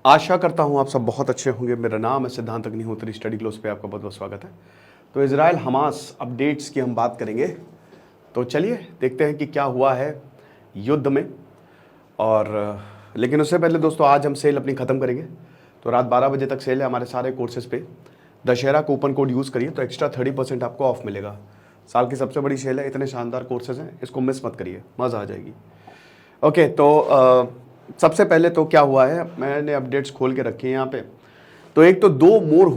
आशा करता हूँ आप सब बहुत अच्छे होंगे। मेरा नाम है सिद्धांत अग्निहोत्री, स्टडी क्लोज पे आपका बहुत बहुत स्वागत है। तो इजराइल हमास अपडेट्स की हम बात करेंगे। तो चलिए देखते हैं कि क्या हुआ है युद्ध में। और लेकिन उससे पहले दोस्तों आज हम सेल अपनी ख़त्म करेंगे। तो रात 12 बजे तक सेल है हमारे सारे कोर्सेज़ पे। दशहरा कूपन कोड यूज़ करिए तो एक्स्ट्रा 30% आपको ऑफ मिलेगा। साल की सबसे बड़ी सेल है, इतने शानदार कोर्सेज़ हैं, इसको मिस मत करिए, मज़ा आ जाएगी। ओके, तो सबसे पहले तो क्या हुआ है, मैंने अपडेट्स खोल के रखे हैं यहाँ पे। तो एक तो 2 मोर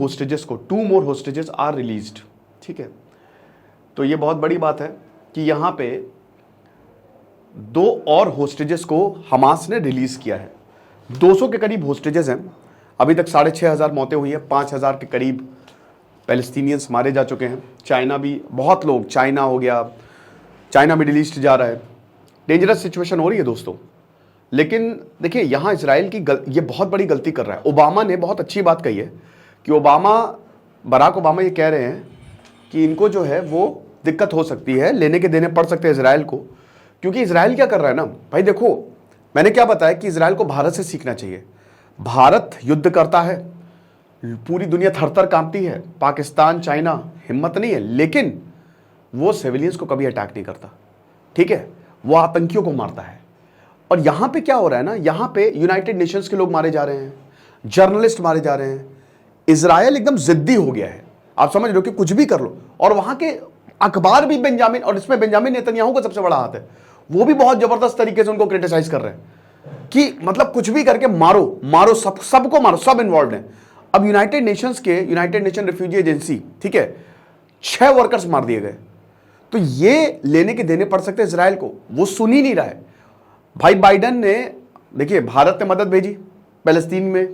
होस्टेजेस आर रिलीज्ड, ठीक है। तो ये बहुत बड़ी बात है कि यहाँ पे 2 और होस्टेजेस को हमास ने रिलीज किया है। 200 के करीब होस्टेजेस हैं। अभी तक 6,500 मौतें हुई हैं, 5,000 के करीब पैलेस्टीनियंस मारे जा चुके हैं। चाइना भी, बहुत लोग, चाइना हो गया, चाइना मिडिल ईस्ट जा रहा है। डेंजरस सिचुएशन हो रही है दोस्तों। लेकिन देखिए यहाँ इसराइल की ये बहुत बड़ी गलती कर रहा है। ओबामा ने बहुत अच्छी बात कही है कि बराक ओबामा ये कह रहे हैं कि इनको जो है वो दिक्कत हो सकती है, लेने के देने पड़ सकते हैं इसराइल को। क्योंकि इसराइल क्या कर रहा है ना भाई, देखो मैंने क्या बताया कि इसराइल को भारत से सीखना चाहिए। भारत युद्ध करता है, पूरी दुनिया थर-थर कांपती है, पाकिस्तान चाइना हिम्मत नहीं है, लेकिन वो सिविलियंस को कभी अटैक नहीं करता, ठीक है। वो आतंकियों को मारता है। और यहां पे क्या हो रहा है ना, यहां पे यूनाइटेड नेशंस के लोग मारे जा रहे हैं, जर्नलिस्ट मारे जा रहे हैं। इजराइल एकदम जिद्दी हो गया है, आप समझ लो कि कुछ भी कर लो। और वहां के अखबार भी बेंजामिन, और इसमें बेंजामिन नेतन्याहू का सबसे बड़ा हाथ है, वो भी बहुत जबरदस्त तरीके से उनको क्रिटिसाइज कर रहे हैं कि मतलब कुछ भी करके मारो मारो, सबको मारो, सब इन्वॉल्व है। अब यूनाइटेड नेशन रिफ्यूजी एजेंसी, ठीक है, 6 वर्कर्स मार दिए गए। तो ये लेने के देने पड़ सकते हैं इसराइल को, वो सुन ही नहीं रहा है भाई। बाइडन ने, देखिए भारत ने मदद भेजी पैलेस्तीन में।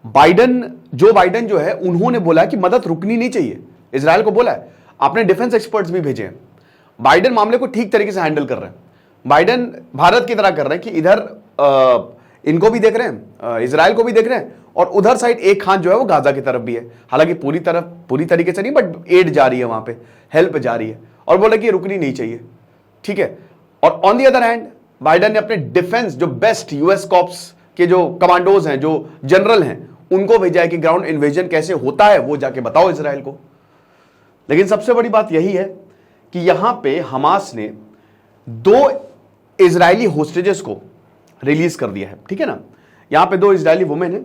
जो बाइडन जो है, उन्होंने बोला कि मदद रुकनी नहीं चाहिए, इसराइल को बोला है। आपने डिफेंस एक्सपर्ट्स भी भेजे हैं। बाइडन मामले को ठीक तरीके से हैंडल कर रहे हैं। बाइडन भारत की तरह कर रहे हैं कि इधर इनको भी देख रहे हैं, इसराइल को भी देख रहे हैं, और उधर साइड एक हाथ जो है वो गाजा की तरफ भी है। हालांकि पूरी तरीके से नहीं, बट एड जा रही है, वहां पे हेल्प जा रही है, और बोले कि रुकनी नहीं चाहिए, ठीक है। और on the other hand Biden ने अपने डिफेंस, जो बेस्ट यूएस कॉप्स के जो कमांडोज हैं, जो जनरल हैं, उनको भेजा है कि ग्राउंड इन्वेजन कैसे होता है वो जाके बताओ इसराइल को। लेकिन सबसे बड़ी बात यही है कि यहां पे हमास ने 2 इजरायली होस्टेजेस को रिलीज कर दिया है, ठीक है ना। यहां पे 2 इजरायली वुमेन है,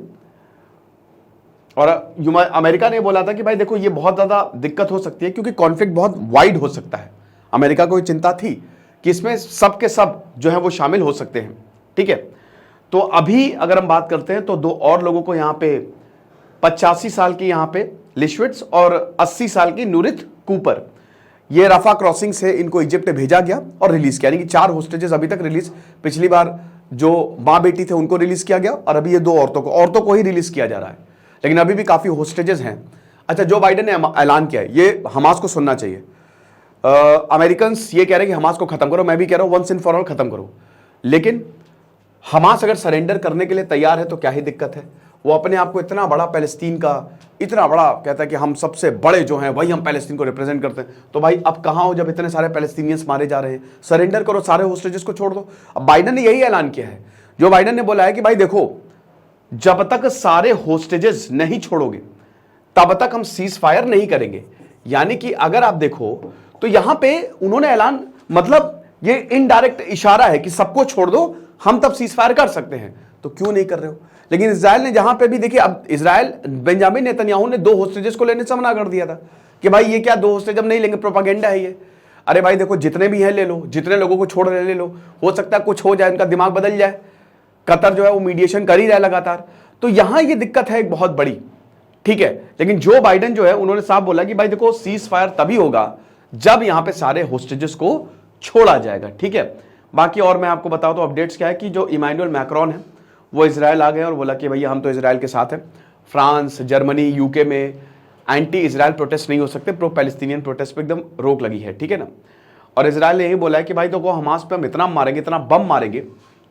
और अमेरिका ने बोला था कि भाई देखो ये बहुत ज्यादा दिक्कत हो सकती है, क्योंकि कॉन्फ्लिक्ट बहुत वाइड हो सकता है। अमेरिका को चिंता थी कि इसमें सब के सब जो है वो शामिल हो सकते हैं, ठीक है। तो अभी अगर हम बात करते हैं तो 2 और लोगों को यहां पे 85 साल की यहां पे लिशविट्स और 80 साल की नूरित कूपर, ये रफा क्रॉसिंग से इनको इजिप्ट भेजा गया और रिलीज किया। यानी कि 4 होस्टेजेस अभी तक रिलीज, पिछली बार जो माँ बेटी थे उनको रिलीज किया गया, और अभी ये 2 औरतों को ही रिलीज किया जा रहा है। लेकिन अभी भी काफी होस्टेजेस हैं। अच्छा, जो बाइडन ने ऐलान किया है, ये हमास को सुनना चाहिए। अमेरिकन ये कह रहे हैं कि हमास को खत्म करो, मैं भी कह रहा हूं वंस एंड फॉर ऑल खत्म करो। लेकिन हमास अगर सरेंडर करने के लिए तैयार है तो क्या ही दिक्कत है। वो अपने आप को इतना बड़ा पैलेस्तीन का, इतना बड़ा कहता है कि हम सबसे बड़े जो हैं वही हम पैलेस्तीन को रिप्रेजेंट करते हैं। तो भाई अब कहां हो जब इतने सारे पैलेस्तीनियंस मारे जा रहे हैं? सरेंडर करो, सारे होस्टेजेस को छोड़ दो। अब बाइडन ने यही ऐलान किया है। जो बाइडन ने बोला है कि भाई देखो, जब तक सारे होस्टेजेस नहीं छोड़ोगे तब तक हम सीज फायर नहीं करेंगे। यानी कि अगर आप देखो तो यहां पे उन्होंने ऐलान, मतलब ये इनडायरेक्ट इशारा है कि सबको छोड़ दो, हम तब सीज फायर कर सकते हैं। तो क्यों नहीं कर रहे हो? लेकिन इजराइल ने जहां पे भी, देखिए अब इजराइल, बेंजामिन नेतन्याहू ने 2 होस्टेजेस को लेने से मना कर दिया था कि भाई ये क्या 2 होस्टेज हम नहीं लेंगे, प्रोपागेंडा है ये। अरे भाई देखो, जितने भी हैं ले लो, जितने लोगों को छोड़ रहे ले लो, हो सकता है कुछ हो जाए, उनका दिमाग बदल जाए। कतर जो है वो मीडिएशन कर ही रहा है लगातार। तो यहां ये दिक्कत है एक बहुत बड़ी, ठीक है। लेकिन जो बाइडन जो है उन्होंने साफ बोला कि भाई देखो, सीज फायर तभी होगा जब यहां पे सारे होस्टेजेस को छोड़ा जाएगा, ठीक है। बाकी और मैं आपको बताऊं तो अपडेट्स क्या है कि जो इमैनुअल मैक्रोन है वो इजराइल आ गए और बोला कि भैया हम तो इजराइल के साथ हैं। फ्रांस, जर्मनी, यूके में एंटी इजराइल प्रोटेस्ट नहीं हो सकते, प्रो पैलेस्टीनियन प्रोटेस्ट पे एकदम रोक लगी है, ठीक है ना। और इजराइल ने यही बोला है कि भाई देखो, हमास पे हम इतना मारेंगे, इतना बम मारेंगे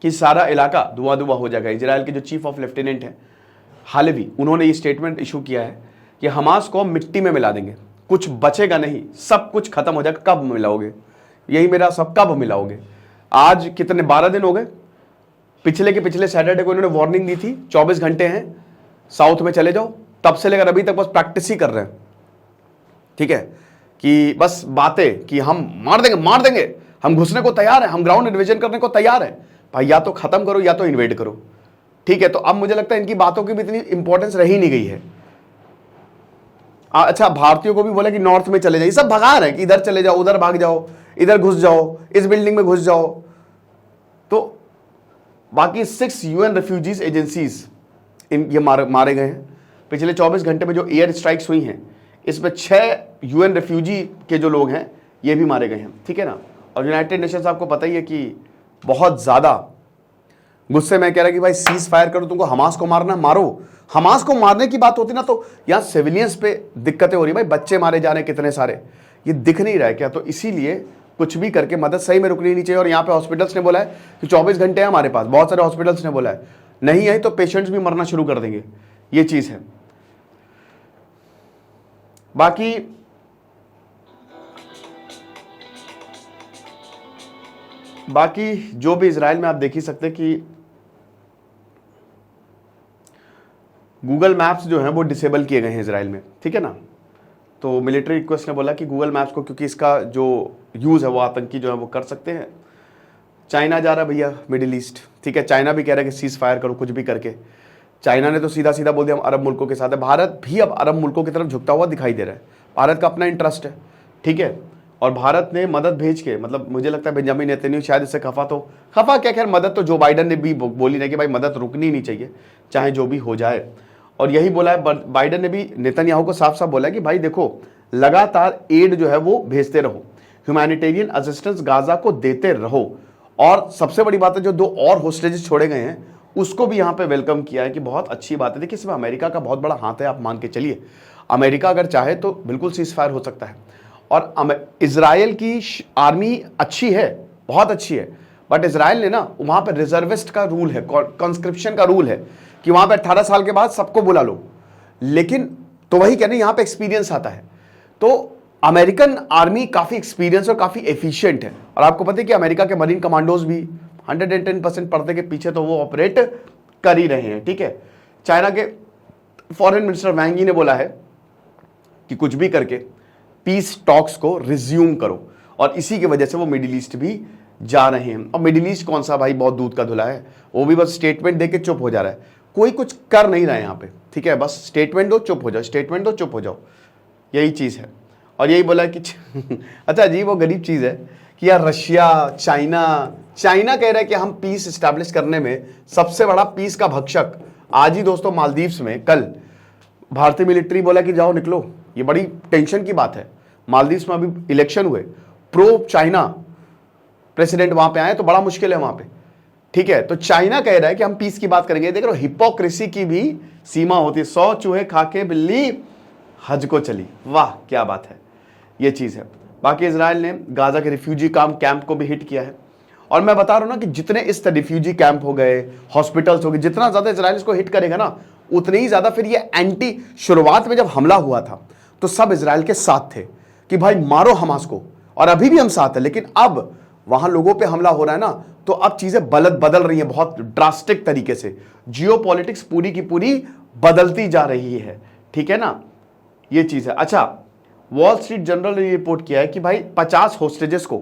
कि सारा इलाका धुआं धुआं हो जाएगा। इजराइल के जो चीफ ऑफ लेफ्टिनेंट हैं हालेवी, उन्होंने ये स्टेटमेंट इशू किया है कि हमास को मिट्टी में मिला देंगे, कुछ बचेगा नहीं, सब कुछ खत्म हो जाएगा। कब मिलाओगे? यही मेरा सब, कब मिलाओगे? आज कितने 12 दिन हो गए, पिछले के पिछले सैटरडे को इन्होंने वार्निंग दी थी 24 घंटे हैं, साउथ में चले जाओ। तब से लेकर अभी तक बस प्रैक्टिस ही कर रहे हैं, ठीक है, कि बस बातें कि हम मार देंगे, हम घुसने को तैयार हैं, हम ग्राउंड इन्वेजन करने को तैयार हैं। भाई या तो खत्म करो या तो इन्वेड करो, ठीक है। तो अब मुझे लगता है इनकी बातों की भी इतनी इंपॉर्टेंस रही नहीं गई है। अच्छा, भारतीयों को भी बोला कि नॉर्थ में चले जाइए, सब भगा रहे हैं कि इधर चले जाओ, उधर भाग जाओ, इधर घुस जाओ, इस बिल्डिंग में घुस जाओ। तो बाकी 6 UN रेफ्यूजीज एजेंसीज ये मारे गए हैं पिछले 24 घंटे में। जो एयर स्ट्राइक्स हुई हैं इसमें 6 UN रेफ्यूजी के जो लोग हैं ये भी मारे गए हैं, ठीक है ना। और यूनाइटेड नेशंस आपको पता ही है कि बहुत ज्यादा गुस्से में कह रहा है कि भाई सीज फायर करो, तुमको हमास को मारना मारो। हमास को मारने की बात होती ना तो यहां सिविलियंस पे दिक्कतें हो रही, भाई बच्चे मारे जा रहे हैं कितने सारे, ये दिख नहीं रहा है क्या। तो इसीलिए कुछ भी करके मदद सही में रुकनी नहीं चाहिए। और यहाँ पे हॉस्पिटल्स ने बोला है कि 24 घंटे हैं हमारे पास, बहुत सारे हॉस्पिटल्स ने बोला है, नहीं है तो पेशेंट्स भी मरना शुरू कर देंगे, ये चीज है। बाकी जो भी इजराइल में आप देख ही सकते कि गूगल मैप्स जो है वो डिसेबल किए गए हैं इजराइल में, ठीक है ना। तो मिलिट्री रिक्वेस्ट ने बोला कि गूगल मैप्स को, क्योंकि इसका जो यूज़ है वो आतंकी जो है वो कर सकते हैं। चाइना जा रहा है भैया मिडिल ईस्ट, ठीक है, चाइना भी कह रहा है कि सीज फायर करो कुछ भी करके। चाइना ने तो सीधा सीधा बोल दिया हम अरब मुल्कों के साथ है। भारत भी अब अरब मुल्कों की तरफ झुकता हुआ दिखाई दे रहा है, भारत का अपना इंटरेस्ट है, ठीक है। और भारत ने मदद भेज के, मतलब मुझे लगता है बेंजामिन नेतन्याहू शायद इससे खफा क्या, खैर मदद तो जो बाइडन ने भी बोली ना कि भाई मदद रुकनी नहीं चाहिए चाहे जो भी हो जाए। और यही बोला है बाइडन ने भी नेतन्याहू को साफ साफ बोला है कि भाई देखो लगातार एड जो है वो भेजते रहो, ह्यूमैनिटेरियन असिस्टेंस गाजा को देते रहो। और सबसे बड़ी बात है जो 2 और होस्टेजेस छोड़े गए हैं उसको भी यहां पे वेलकम किया है कि बहुत अच्छी बात है। देखिए इसमें अमेरिका का बहुत बड़ा हाथ है, आप मान के चलिए। अमेरिका अगर चाहे तो बिल्कुल सीज फायर हो सकता है। और इजराइल की आर्मी अच्छी है, बहुत अच्छी है, बट इजराइल ने ना वहां पे रिजर्विस्ट का रूल है, कॉन्स्क्रिप्शन का रूल है कि वहां पे 18 साल के बाद सबको बुला लो। लेकिन तो वही कहने यहां पे एक्सपीरियंस आता है। तो अमेरिकन आर्मी काफी एक्सपीरियंस और काफी एफिशिएंट है। और आपको पता है कि अमेरिका के मरीन कमांडोज भी 110% पर्दे के पीछे तो वो ऑपरेट कर ही रहे हैं, ठीक है। चाइना के फॉरेन मिनिस्टर वांग यी ने बोला है कि कुछ भी करके पीस टॉक्स को रिज्यूम करो, और इसी की वजह से वो मिडिल ईस्ट भी जा रहे हैं। और मिडिल ईस्ट कौन सा भाई बहुत दूध का धुला है, वो भी बस स्टेटमेंट देके चुप हो जा रहा है, कोई कुछ कर नहीं रहा है यहाँ पे, ठीक है। बस स्टेटमेंट दो चुप हो जाओ, स्टेटमेंट दो चुप हो जाओ, यही चीज है। और यही बोला कि अच्छा जी वो गरीब चीज है कि यार रशिया चाइना कह रहा है कि हम पीस स्टैब्लिश करने में सबसे बड़ा पीस का भक्षक। आज ही दोस्तों मालदीव्स में कल भारतीय मिलिट्री बोला कि जाओ निकलो, ये बड़ी टेंशन की बात है। मालदीव्स में अभी इलेक्शन हुए, प्रो चाइना प्रेसिडेंट वहां पे आए तो बड़ा मुश्किल है वहां पे, ठीक है। तो चाइना कह रहा है कि हम पीस की बात करेंगे। देख रहे हो हिपोक्रेसी की भी सीमा होती है। 100 चूहे खा के बिल्ली हज को चली, वाह क्या बात है, ये चीज है। बाकी इजराइल ने गाजा के रिफ्यूजी कैंप को भी हिट किया है। और मैं बता रहा हूं ना कि जितने इस रिफ्यूजी कैंप हो गए, हॉस्पिटल्स हो गए, जितना ज्यादा इजराइल इसको हिट करेगा ना उतने ही ज्यादा फिर ये एंटी। शुरुआत में जब हमला हुआ था तो सब इजराइल के साथ थे कि भाई मारो हमास को, और अभी भी हम साथ हैं। लेकिन अब वहां लोगों पे हमला हो रहा है ना, तो अब चीजें बदल रही हैं बहुत ड्रास्टिक तरीके से। जियोपॉलिटिक्स पूरी की पूरी बदलती जा रही है, ठीक है ना, ये चीज है। अच्छा, वॉल स्ट्रीट जर्नल ने रिपोर्ट किया है कि भाई 50 होस्टेजेस को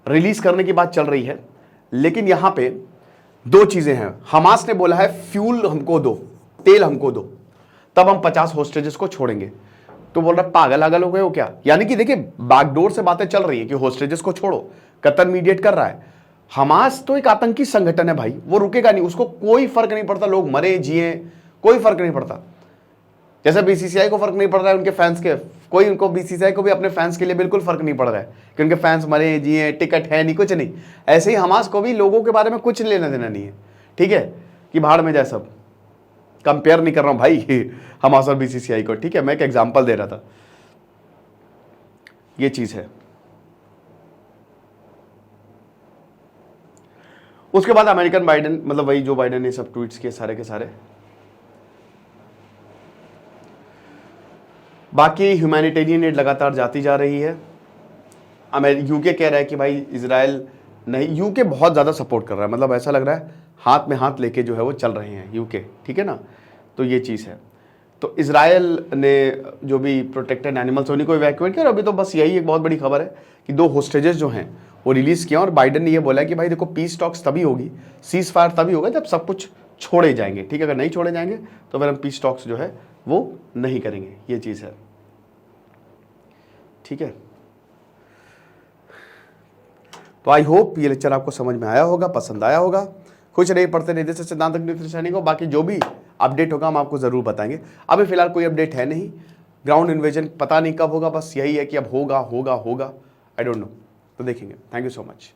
रिलीज करने की बात चल रही है, लेकिन यहां पे 2 चीजें हैं। हमास ने बोला है फ्यूल हमको दो, तेल हमको दो, तब हम 50 होस्टेजेस को छोड़ेंगे। तो बोल रहा पागल हो गए हो क्या। यानी कि देखिए बैकडोर से बातें चल रही है कि होस्टेजेस को छोड़ो, कतर मीडिएट कर रहा है। हमास तो एक आतंकी संगठन है भाई, वो रुकेगा नहीं, उसको कोई फर्क नहीं पड़ता लोग मरे जिए, कोई फर्क नहीं पड़ता। जैसे बीसीसीआई को फर्क नहीं पड़ रहा है उनके फैंस के, कोई उनको बीसीसीआई को भी अपने फैंस के लिए बिल्कुल फर्क नहीं पड़ रहा है कि उनके फैंस मरे जिए, टिकट है नहीं, कुछ नहीं। ऐसे ही हमास को भी लोगों के बारे में कुछ लेना देना नहीं है, ठीक है, कि भाड़ में जाए सब। कंपेयर नहीं कर रहा हूं भाई हमास और बीसीसीआई को, ठीक है, मैं एक एग्जांपल दे रहा था, ये चीज है। उसके बाद अमेरिकन बाइडेन, मतलब वही जो बाइडेन ने सब ट्वीट्स किए सारे के सारे। बाकी ह्यूमैनिटेरियन एड लगातार जाती जा रही है। यूके कह रहा है कि भाई इजराइल नहीं, यूके बहुत ज़्यादा सपोर्ट कर रहा है, मतलब ऐसा लग रहा है हाथ में हाथ लेके जो है वो चल रहे हैं यूके, ठीक है ना। तो ये चीज़ है। तो इजराइल ने जो भी प्रोटेक्टेड एनिमल्स उन्हीं को इवैक्यूएट किया। और अभी तो बस यही एक बहुत बड़ी खबर है कि 2 होस्टेजेस जो हैं वो रिलीज़ किया। और बाइडन ने ये बोला कि भाई देखो, पीस टॉक्स तभी होगी, सीज फायर तभी होगा जब सब कुछ छोड़े जाएंगे, ठीक है। अगर नहीं छोड़े जाएंगे तो फिर हम पीस टॉक्स जो है वो नहीं करेंगे, ये चीज़ है, ठीक है। तो आई होप ये लेक्चर आपको समझ में आया होगा, पसंद आया होगा। खुश रहिए, पढ़ते रहिए देश सिद्धांत को। बाकी जो भी अपडेट होगा हम आपको ज़रूर बताएंगे। अभी फिलहाल कोई अपडेट है नहीं, ग्राउंड इन्वेजन पता नहीं कब होगा, बस यही है कि अब होगा होगा होगा, आई डोंट नो। तो देखेंगे। Thank you so much.